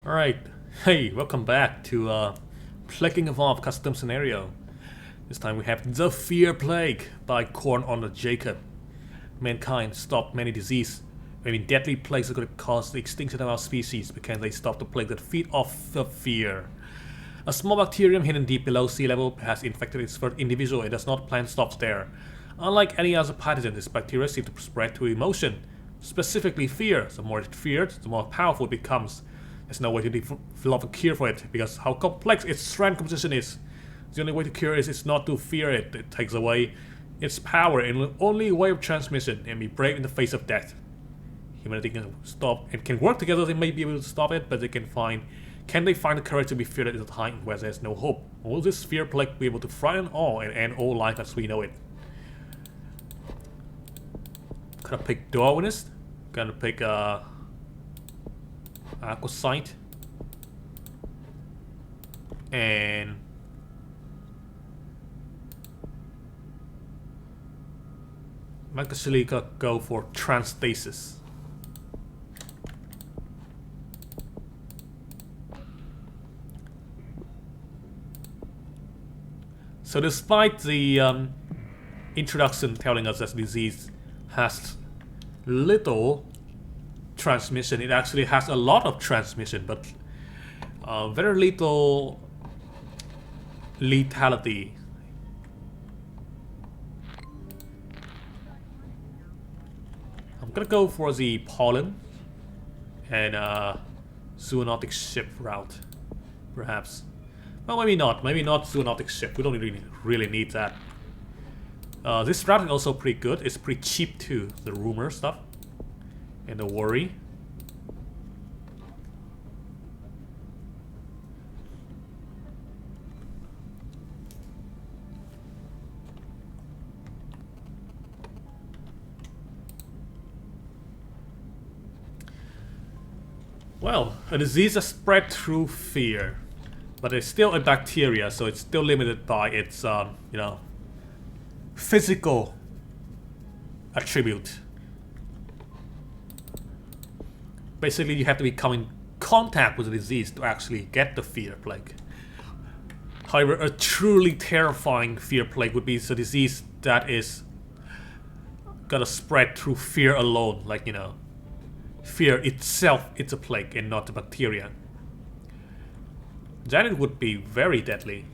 Alright, hey, welcome back to Plaguing Evolved Custom Scenario. This time we have The Fear Plague by CornOnTheJacob. Mankind stopped many diseases. Deadly plagues are going to cause the extinction of our species because they stop the plague that feed off of fear. A small bacterium hidden deep below sea level has infected its first individual and does not plan to stop there. Unlike any other pathogen, this bacteria seems to spread through emotion, specifically fear. The more it fears, the more powerful it becomes. There's no way to develop a cure for it because how complex its strand composition is. The only way to cure it is not to fear it. It takes away its power and the only way of transmission and be brave in the face of death. Humanity can stop and can work together. They may be able to stop it, but can they find the courage to be feared at a time where there's no hope? Will this fear plague be able to frighten all and end all life as we know it? Gonna pick Darwinist. Gonna pick Aquasite. And Macasilica go for Transstasis. So despite the introduction telling us that disease has little transmission, it actually has a lot of transmission, but very little lethality. I'm gonna go for the pollen and zoonotic ship route, perhaps. Well, maybe not. Maybe not zoonotic ship. We don't really need that. This route is also pretty good. It's pretty cheap too. The rumor stuff and the worry. Well, a disease is spread through fear, but it's still a bacteria, so it's still limited by its, physical attribute. Basically, you have to come in contact with the disease to actually get the fear plague. However, a truly terrifying fear plague would be the disease that is gonna spread through fear alone, fear itself is a plague and not the bacteria. Then it would be very deadly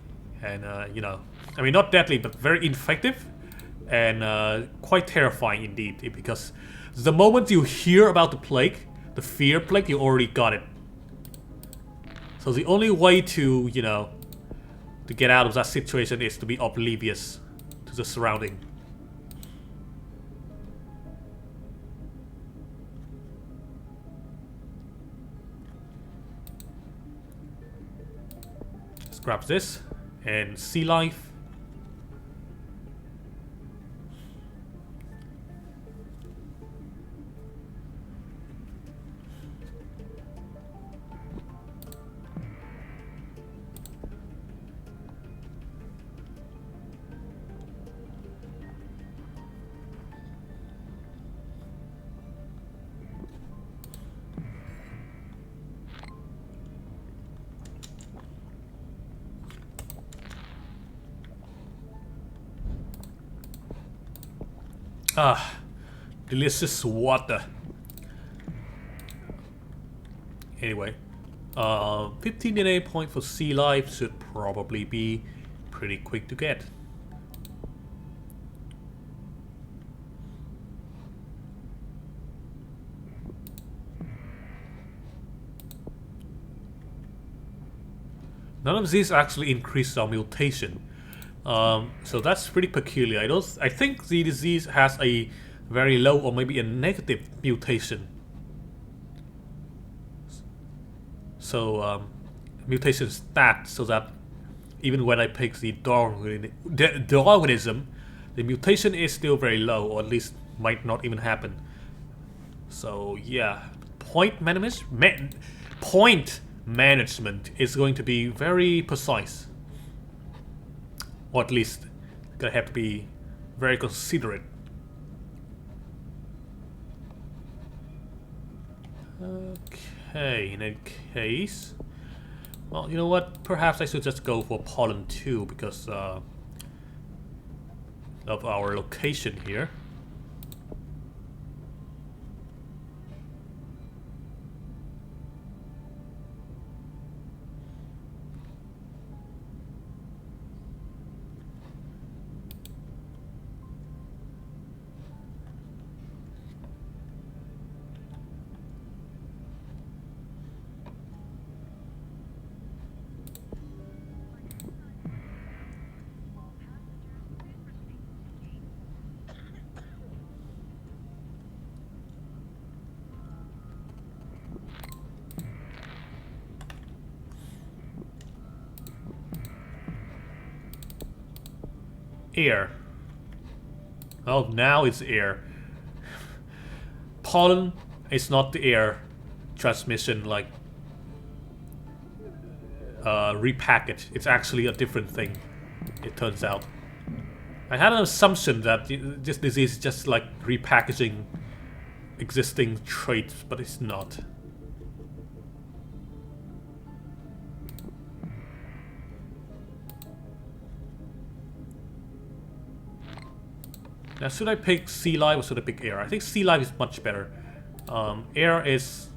and, not deadly, but very effective and quite terrifying indeed, because the moment you hear about the plague, the fear plague, you already got it. So the only way to, to get out of that situation is to be oblivious to the surrounding. Let's grab this and sea life. Ah, delicious water. Anyway, 15 DNA point for sea life should probably be pretty quick to get. None of these actually increase our mutation. So that's pretty peculiar. I think the disease has a very low or maybe a negative mutation. So mutation stat, so that even when I pick the Darwinism, the mutation is still very low, or at least might not even happen. So yeah, point management is going to be very precise. Or at least gonna have to be very considerate. Okay. Okay, in any case, well, you know what? Perhaps I should just go for pollen 2 because of our location here. Air. Well, now it's air. Pollen is not the air transmission, like repackaged. It's actually a different thing, it turns out. I had an assumption that this disease is just like repackaging existing traits, but it's not. Now, should I pick sea life or should I pick air? I think sea life is much better. Air is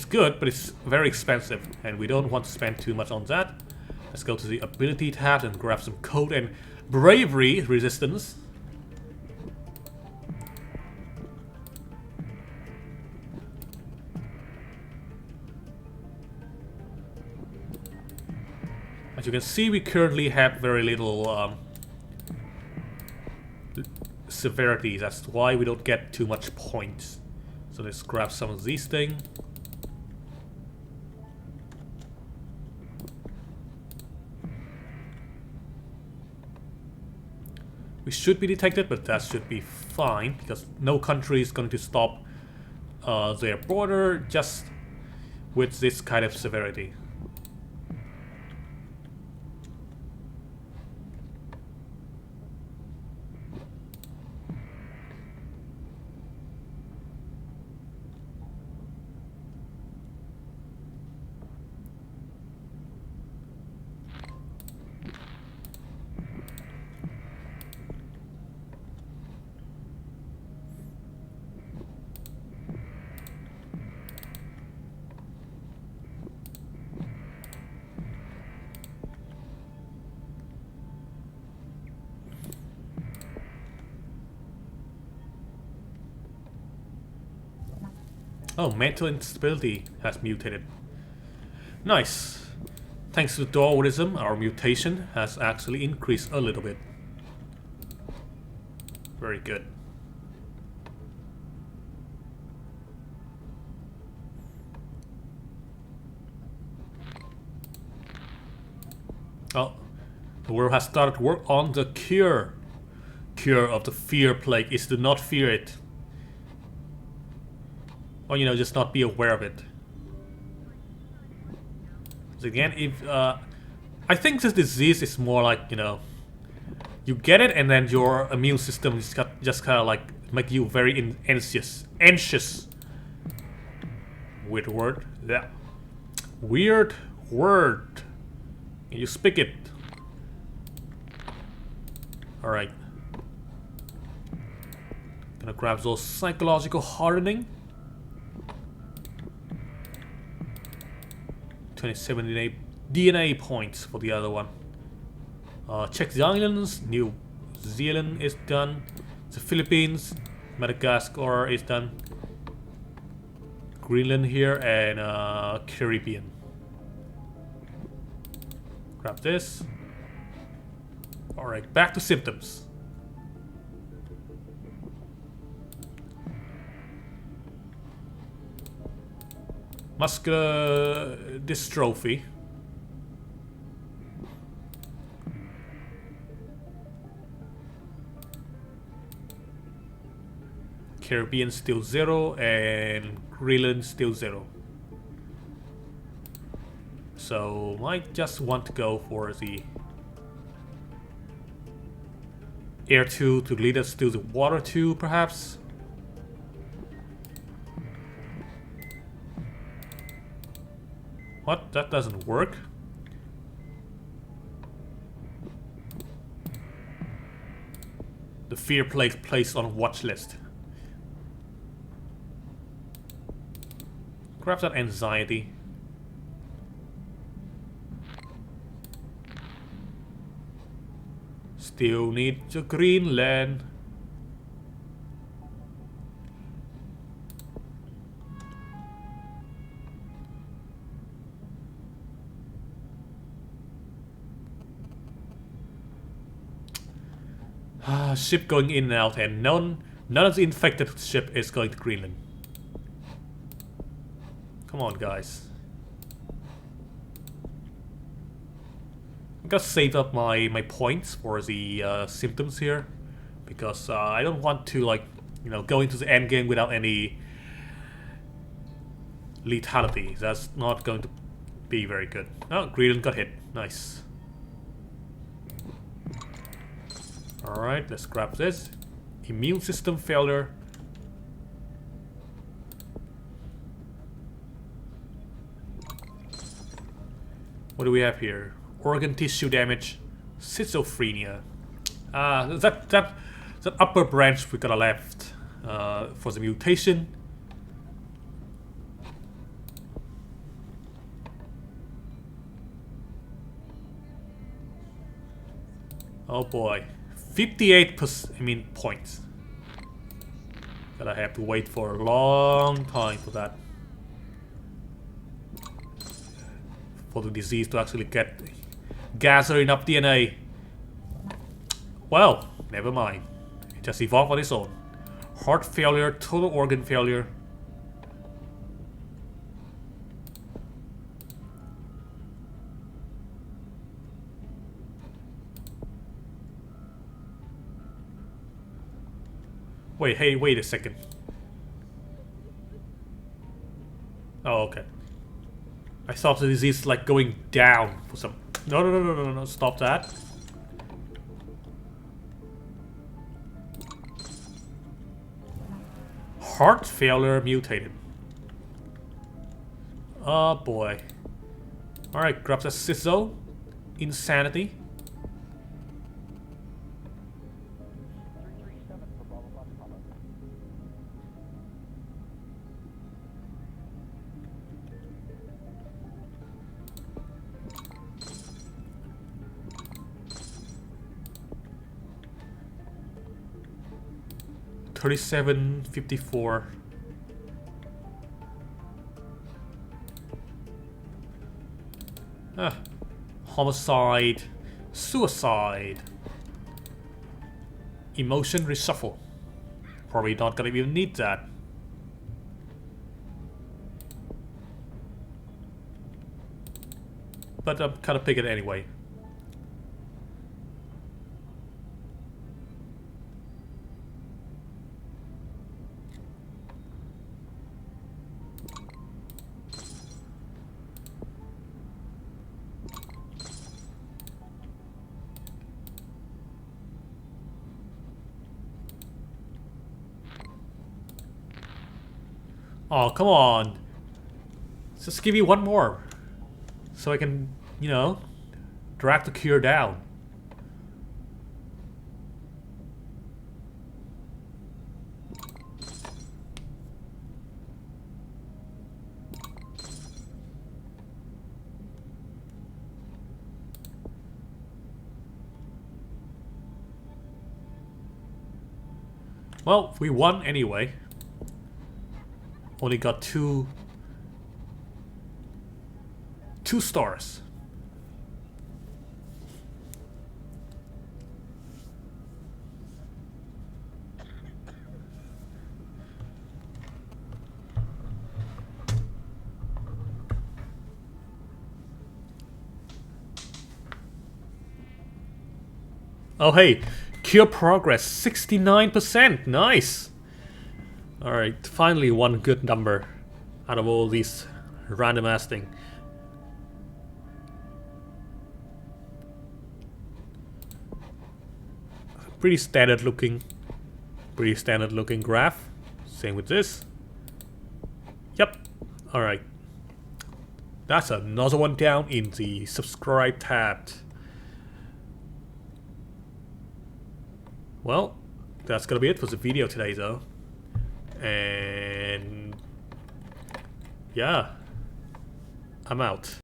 good, but it's very expensive, and we don't want to spend too much on that. Let's go to the ability tab and grab some code and bravery resistance. As you can see, we currently have very little severity. That's why we don't get too much points. So let's grab some of these things. We should be detected, but that should be fine because no country is going to stop their border just with this kind of severity. Oh, mental instability has mutated. Nice. Thanks to Darwinism, our mutation has actually increased a little bit. Very good. Oh, the world has started work on the cure. Cure of the fear plague is to not fear it. Or, you know, just not be aware of it. So again, if I think this disease is more like, you know, you get it and then your immune system is just kind of like make you very anxious. Weird word. Yeah. Weird word. Can you speak it? Alright. Gonna grab those psychological hardening. 27 DNA points for the other one. Check the islands. New Zealand is done. The Philippines, Madagascar is done. Greenland here and Caribbean. Grab this. Alright, back to symptoms. Muscular dystrophy. Caribbean still 0 and Greenland still 0. So might just want to go for the air 2 to lead us to the water 2 perhaps. What? That doesn't work? The fear plague placed on watch list. Grab that anxiety. Still need the Greenland. Ship going in and out, and none of the infected ship is going to Greenland. Come on, guys. I'm gonna save up my points for the symptoms here, because I don't want to, like, you know, go into the end game without any lethality. That's not going to be very good. Oh, Greenland got hit. Nice. Alright, let's grab this. Immune system failure. What do we have here? Organ tissue damage. Schizophrenia. That upper branch we gotta left for the mutation. Oh boy. 58% points. But I have to wait for a long time for that. For the disease to actually gather enough DNA. Well, never mind. It just evolved on its own. Heart failure, total organ failure. Wait, hey, wait a second. Oh, okay. I thought the disease is like going down for some... No, stop that. Heart failure mutated. Oh boy. Alright, grab the Schizo. Insanity. $37.54. Homicide, suicide, emotion reshuffle. Probably not gonna even need that. But I'm kind of pick it anyway. Oh, come on. Just give me one more. So I can, you know, drag the cure down. Well, we won anyway. Only got two stars. Oh hey, cure progress 69%. Nice. Alright, finally one good number out of all these random ass thing. Pretty standard looking graph. Same with this. Yep. Alright. That's another one down in the subscribe tab. Well, that's gonna be it for the video today though. And yeah, I'm out.